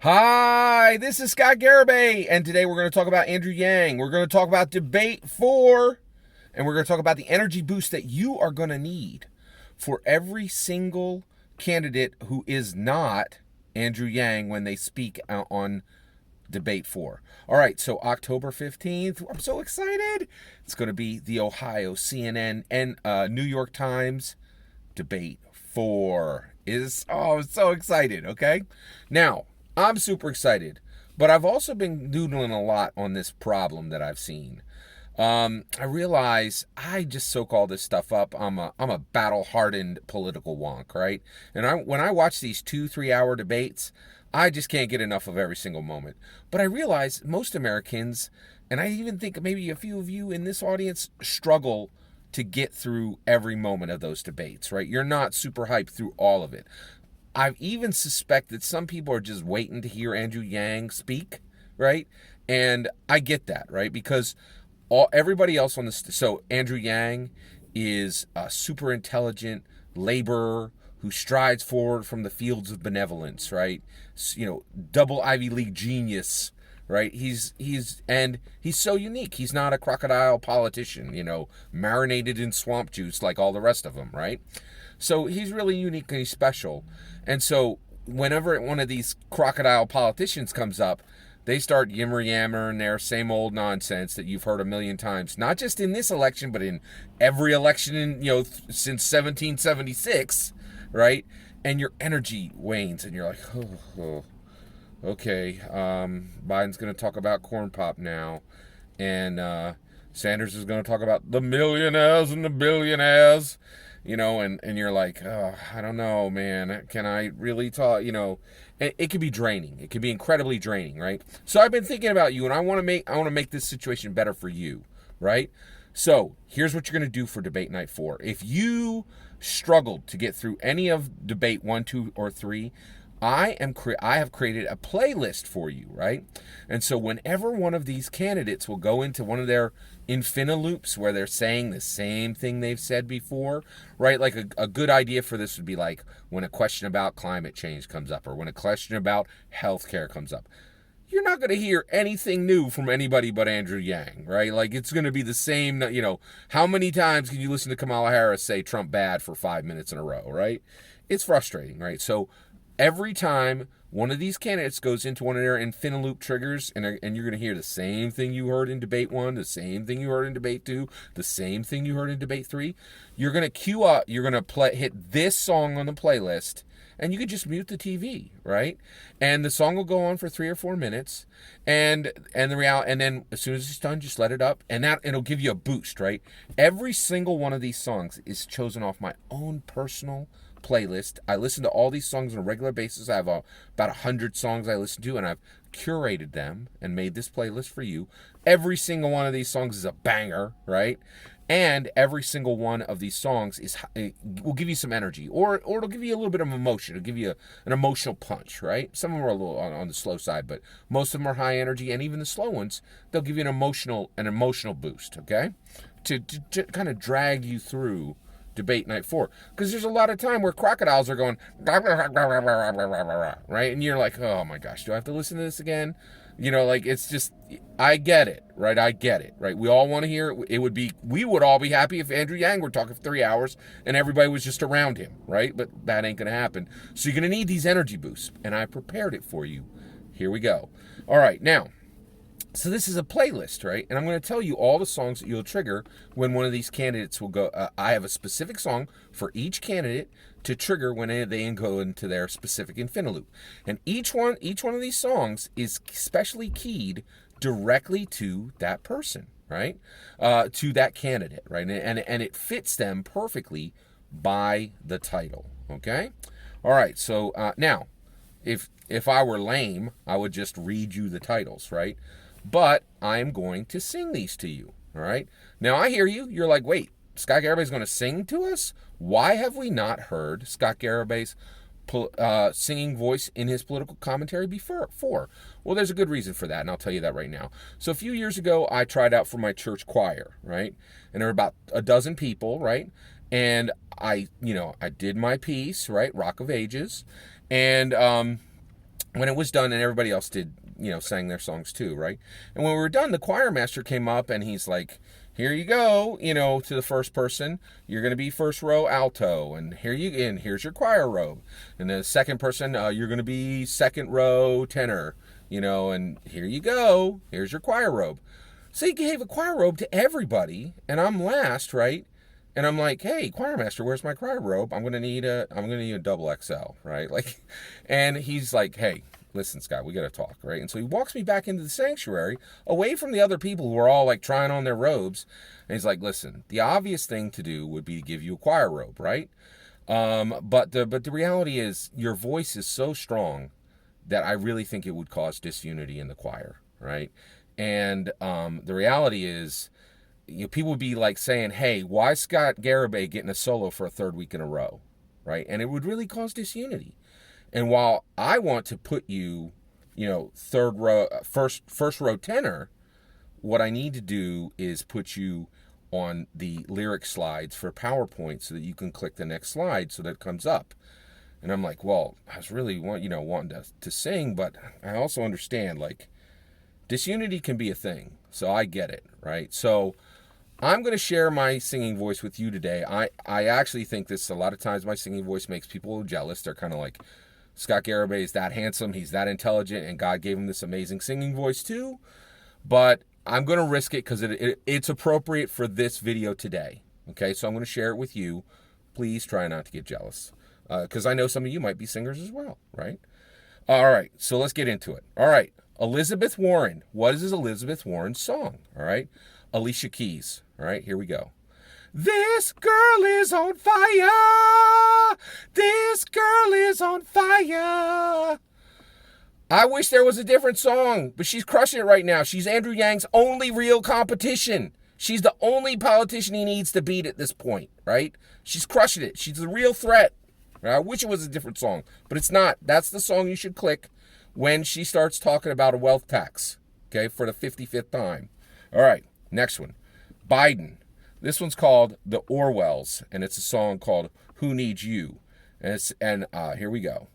Hi, this is Scott Garibay, and today we're going to talk about Andrew Yang. We're going to talk about debate 4, and we're going to talk about the energy boost that you are going to need for every single candidate who is not Andrew Yang when they speak on debate 4. All right, so October 15th, I'm so excited. It's going to be the Ohio CNN and New York Times debate 4 is I'm so excited, okay? Now, I'm super excited, but I've also been doodling a lot on this problem that I've seen. I realize I just soak all this stuff up. I'm a battle hardened political wonk, right? And when I watch these 2-3 hour debates, I just can't get enough of every single moment. But I realize most Americans, and I even think maybe a few of you in this audience, struggle to get through every moment of those debates, right? You're not super hyped through all of it. I even suspect that some people are just waiting to hear Andrew Yang speak, right? And I get that, right? Because everybody else on this, so Andrew Yang is a super intelligent laborer who strides forward from the fields of benevolence, right? Double Ivy League genius, right? He's so unique. He's not a crocodile politician, marinated in swamp juice like all the rest of them, right? So he's really unique and he's special. And so whenever one of these crocodile politicians comes up, they start yammer-yammering their same old nonsense that you've heard a million times, not just in this election, but in every election since 1776, right? And your energy wanes, and you're like, oh, okay, Biden's going to talk about corn pop now, and Sanders is going to talk about the millionaires and the billionaires, and you're like, oh, I don't know, man. Can I really talk? It could be draining. It could be incredibly draining, right? So I've been thinking about you, and I want to make this situation better for you, right? So here's what you're going to do for debate night 4. If you struggled to get through any of debate 1, 2, or 3, I have created a playlist for you, right? And so whenever one of these candidates will go into one of their infiniloops where they're saying the same thing they've said before, right? Like a good idea for this would be like when a question about climate change comes up or when a question about healthcare comes up. You're not going to hear anything new from anybody but Andrew Yang, right? Like it's going to be the same, how many times can you listen to Kamala Harris say Trump bad for 5 minutes in a row, right? It's frustrating, right? So every time one of these candidates goes into one of their Infiniloop triggers, and you're going to hear the same thing you heard in debate 1, the same thing you heard in debate 2, the same thing you heard in debate 3, you're going to queue up, you're going to hit this song on the playlist, and you could just mute the TV, right? And the song will go on for 3 or 4 minutes, and then as soon as it's done, just let it up, and that it'll give you a boost, right? Every single one of these songs is chosen off my own personal playlist. I listen to all these songs on a regular basis. I have about 100 songs I listen to, and I've curated them and made this playlist for you. Every single one of these songs is a banger, right? And every single one of these songs will give you some energy, or it'll give you a little bit of emotion. It'll give you an emotional punch, right? Some of them are a little on the slow side, but most of them are high energy, and even the slow ones, they'll give you an emotional boost, okay? To kind of drag you through debate night 4, because there's a lot of time where crocodiles are going right, and you're like, oh my gosh, do I have to listen to this again? It's just, I get it, right? We all want to hear it. We would all be happy if Andrew Yang were talking for 3 hours and everybody was just around him, right? But that ain't gonna happen. So you're gonna need these energy boosts, and I prepared it for you. Here we go. All right, now, so this is a playlist, right? And I'm going to tell you all the songs that you'll trigger when one of these candidates will go. I have a specific song for each candidate to trigger when they go into their specific Infiniloop. And each one of these songs is specially keyed directly to that person, right? To that candidate, right? And it fits them perfectly by the title, okay? All right, so now, if I were lame, I would just read you the titles, right? But I'm going to sing these to you, all right? Now, I hear you. You're like, wait, Scott Garabay's going to sing to us? Why have we not heard Scott Garabay's singing voice in his political commentary before? Well, there's a good reason for that, and I'll tell you that right now. So a few years ago, I tried out for my church choir, right? And there were about a dozen people, right? And I did my piece, right? Rock of Ages. And when it was done, and everybody else did, sang their songs too, right? And when we were done, the choir master came up and he's like, here you go, to the first person, you're going to be first row alto, and here's your choir robe. And the second person, you're going to be second row tenor, and here you go, here's your choir robe. So he gave a choir robe to everybody, and I'm last, right? And I'm like, hey, choir master, where's my choir robe? I'm gonna need a double XL, right? Like, and he's like, hey, listen, Scott, we gotta talk, right? And so he walks me back into the sanctuary, away from the other people who are all like trying on their robes, and he's like, listen, the obvious thing to do would be to give you a choir robe, right? But the reality is, your voice is so strong that I really think it would cause disunity in the choir, right? And the reality is, people would be like saying, hey, why is Scott Garibay getting a solo for a third week in a row, right? And it would really cause disunity. And while I want to put you, third row, first row tenor, what I need to do is put you on the lyric slides for PowerPoint so that you can click the next slide so that it comes up. And I'm like, well, I was really wanting to sing, but I also understand, like, disunity can be a thing. So I get it, right? So I'm going to share my singing voice with you today. I actually think this, a lot of times my singing voice makes people jealous. They're kind of like, Scott Garibay is that handsome, he's that intelligent, and God gave him this amazing singing voice too. But I'm going to risk it because it's appropriate for this video today. Okay, so I'm going to share it with you. Please try not to get jealous, because I know some of you might be singers as well, right? All right, so let's get into it. All right, Elizabeth Warren. What is Elizabeth Warren's song? All right, Alicia Keys. All right, here we go. This girl is on fire. This girl is on fire. I wish there was a different song, but she's crushing it right now. She's Andrew Yang's only real competition. She's the only politician he needs to beat at this point, right? She's crushing it. She's the real threat. I wish it was a different song, but it's not. That's the song you should click when she starts talking about a wealth tax, okay, for the 55th time. All right, next one. Biden. This one's called The Orwells, and it's a song called Who Needs You? And here we go.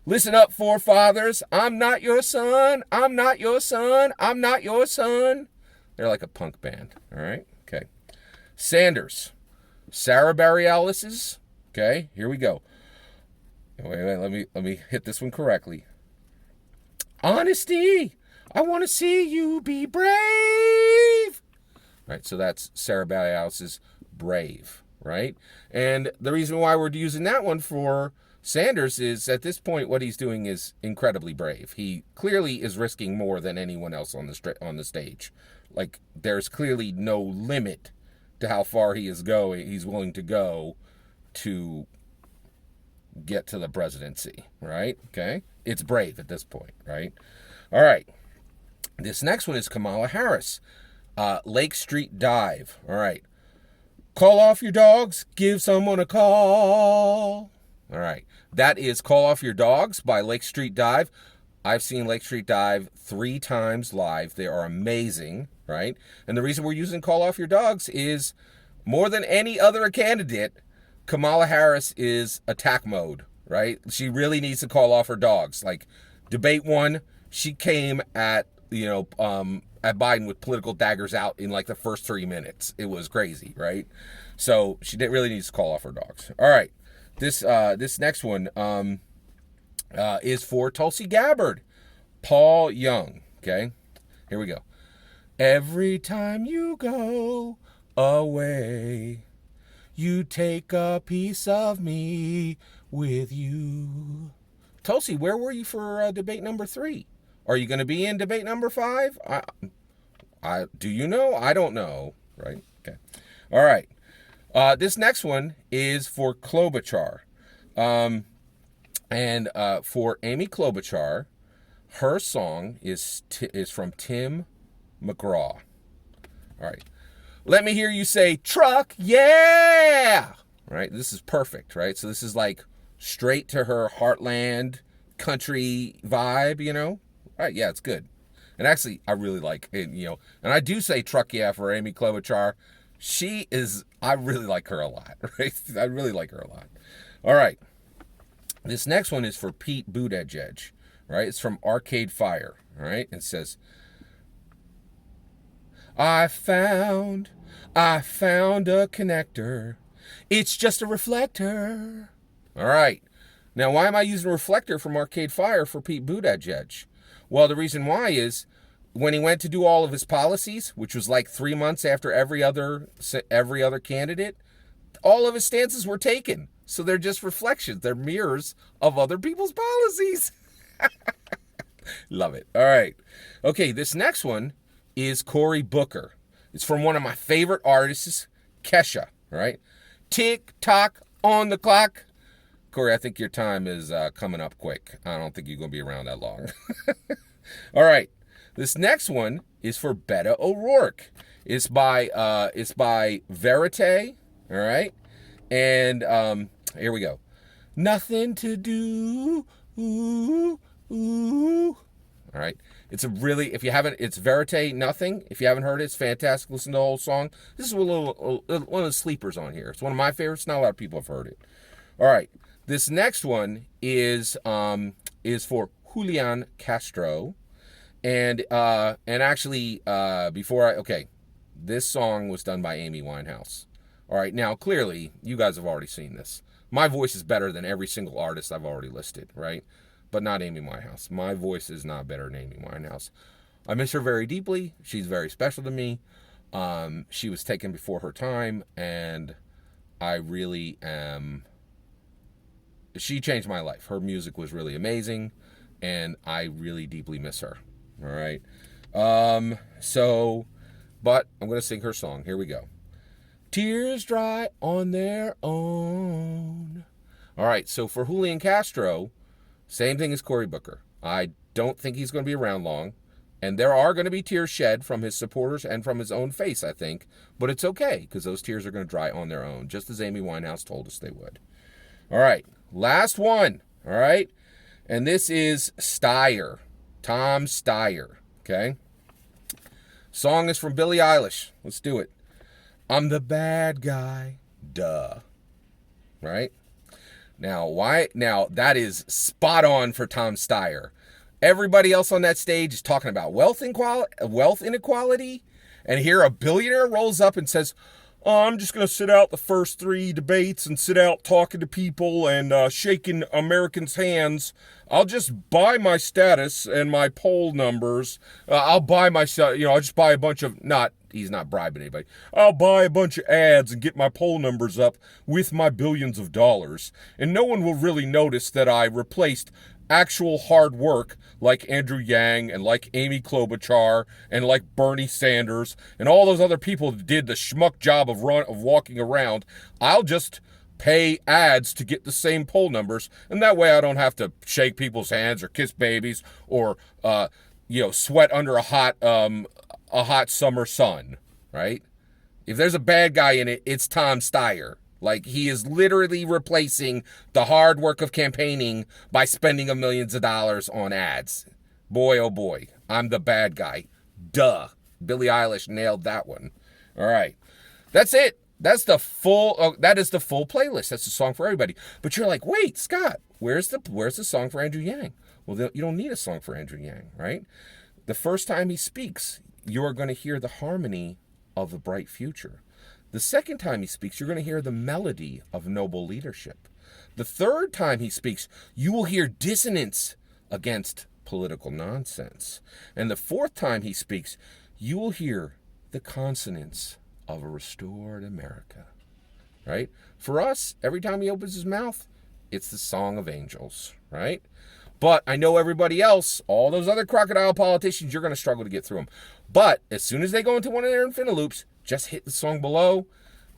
Listen up, forefathers. I'm not your son. I'm not your son. I'm not your son. They're like a punk band, all right? Okay. Sanders. Sarah Bareilles. Okay, here we go. Wait, let me hit this one correctly. Honesty. I want to see you be brave. Right, so that's Sarah Bareilles' Brave, right? And the reason why we're using that one for Sanders is, at this point, what he's doing is incredibly brave. He clearly is risking more than anyone else on the stage. Like, there's clearly no limit to how far he's willing to go to get to the presidency, right? Okay? It's brave at this point, right? All right. This next one is Kamala Harris. Lake Street Dive. All right. Call off your dogs. Give someone a call. All right. That is Call Off Your Dogs by Lake Street Dive. I've seen Lake Street Dive 3 times live. They are amazing, right? And the reason we're using Call Off Your Dogs is, more than any other candidate, Kamala Harris is attack mode, right? She really needs to call off her dogs. Like, debate 1, she came at Biden with political daggers out in like the first 3 minutes. It was crazy, right? So she really needs to call off her dogs. All right, this next one is for Tulsi Gabbard, Paul Young. Okay, here we go. Every time you go away, you take a piece of me with you. Tulsi, where were you for debate number 3? Are you going to be in debate number 5? Do you know? I don't know. Right? Okay. All right. This next one is for Klobuchar. And for Amy Klobuchar, her song is from Tim McGraw. All right. Let me hear you say, truck, yeah! Right? This is perfect, right? So this is like straight to her heartland country vibe, Right, yeah, it's good. And actually, I really like it, and I do say truck yeah for Amy Klobuchar. I really like her a lot, right? I really like her a lot. All right. This next one is for Pete Buttigieg. All right, it's from Arcade Fire. All right, it says, I found a connector. It's just a reflector. All right. Now, why am I using a reflector from Arcade Fire for Pete Buttigieg? Well, the reason why is when he went to do all of his policies, which was like 3 months after every other candidate, all of his stances were taken. So they're just reflections. They're mirrors of other people's policies. Love it. All right. Okay, this next one is Cory Booker. It's from one of my favorite artists, Kesha. All right. Tick tock on the clock. Cory, I think your time is coming up quick. I don't think you're going to be around that long. All right. This next one is for Beto O'Rourke. It's by Verite. All right. And here we go. Nothing to do. Ooh, ooh. All right. It's it's Verite Nothing. If you haven't heard it, it's fantastic. Listen to the whole song. This is one of the sleepers on here. It's one of my favorites. Not a lot of people have heard it. All right. This next one is for Julian Castro. And actually, this song was done by Amy Winehouse. All right. Now, clearly, you guys have already seen this. My voice is better than every single artist I've already listed, right? But not Amy Winehouse. My voice is not better than Amy Winehouse. I miss her very deeply. She's very special to me. She was taken before her time, and I really am. She changed my life. Her music was really amazing, and I really deeply miss her. All right. But I'm going to sing her song. Here we go. Tears dry on their own. All right. So for Julian Castro, same thing as Cory Booker. I don't think he's going to be around long. And there are going to be tears shed from his supporters and from his own face, I think. But it's okay, because those tears are going to dry on their own, just as Amy Winehouse told us they would. All right. Last one. All right. And this is Steyer. Tom Steyer. Okay. Song is from Billie Eilish. Let's do it. I'm the bad guy. Duh. Right? Now, why? Now, that is spot on for Tom Steyer. Everybody else on that stage is talking about wealth inequality. And here a billionaire rolls up and says, oh, I'm just going to sit out the first 3 debates and sit out talking to people and shaking Americans' hands. I'll just buy my status and my poll numbers. I'll buy myself, I'll just buy a bunch of, he's not bribing anybody. I'll buy a bunch of ads and get my poll numbers up with my billions of dollars. And no one will really notice that I replaced actual hard work like Andrew Yang and like Amy Klobuchar and like Bernie Sanders and all those other people that did the schmuck job of walking around. I'll just pay ads to get the same poll numbers, and that way I don't have to shake people's hands or kiss babies or sweat under a hot summer sun, right? If there's a bad guy in it, it's Tom Steyer. Like, he is literally replacing the hard work of campaigning by spending millions of dollars on ads. Boy, oh boy, I'm the bad guy. Duh. Billie Eilish nailed that one. All right. That's it. That's the full, that is the full playlist. That's the song for everybody. But you're like, wait, Scott, where's the song for Andrew Yang? Well, you don't need a song for Andrew Yang, right? The first time he speaks, you are going to hear the harmony of a bright future. The second time he speaks, you're going to hear the melody of noble leadership. The third time he speaks, you will hear dissonance against political nonsense. And the fourth time he speaks, you will hear the consonance of a restored America. Right? For us, every time he opens his mouth, it's the song of angels. Right? But I know everybody else, all those other crocodile politicians, you're going to struggle to get through them. But as soon as they go into one of their Infiniloops, just hit the song below.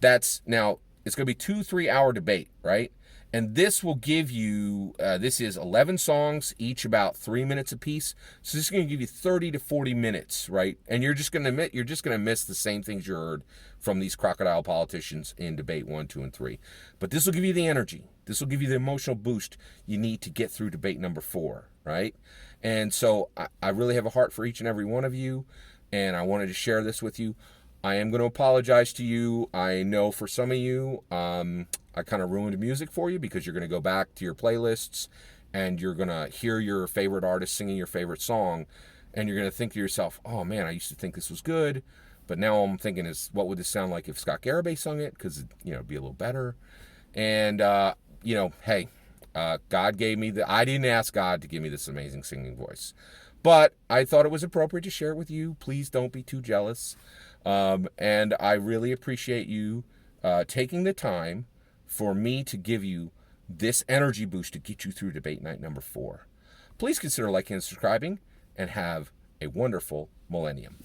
It's going to be 2-3 hour debate, right? And this will give you, this is 11 songs, each about 3 minutes apiece. So this is going to give you 30 to 40 minutes, right? And you're just going to miss the same things you heard from these crocodile politicians in debate 1, 2, and 3. But this will give you the energy. This will give you the emotional boost you need to get through debate number 4, right? And so I really have a heart for each and every one of you, and I wanted to share this with you. I am going to apologize to you. I know for some of you, I kind of ruined music for you because you're going to go back to your playlists and you're going to hear your favorite artist singing your favorite song, and you're going to think to yourself, oh man, I used to think this was good, but now I'm thinking, what would this sound like if Scott Garibay sung it? Because, it'd be a little better. And, hey, God gave me I didn't ask God to give me this amazing singing voice, but I thought it was appropriate to share it with you. Please don't be too jealous. And I really appreciate you taking the time for me to give you this energy boost to get you through debate night number 4. Please consider liking and subscribing, and have a wonderful millennium.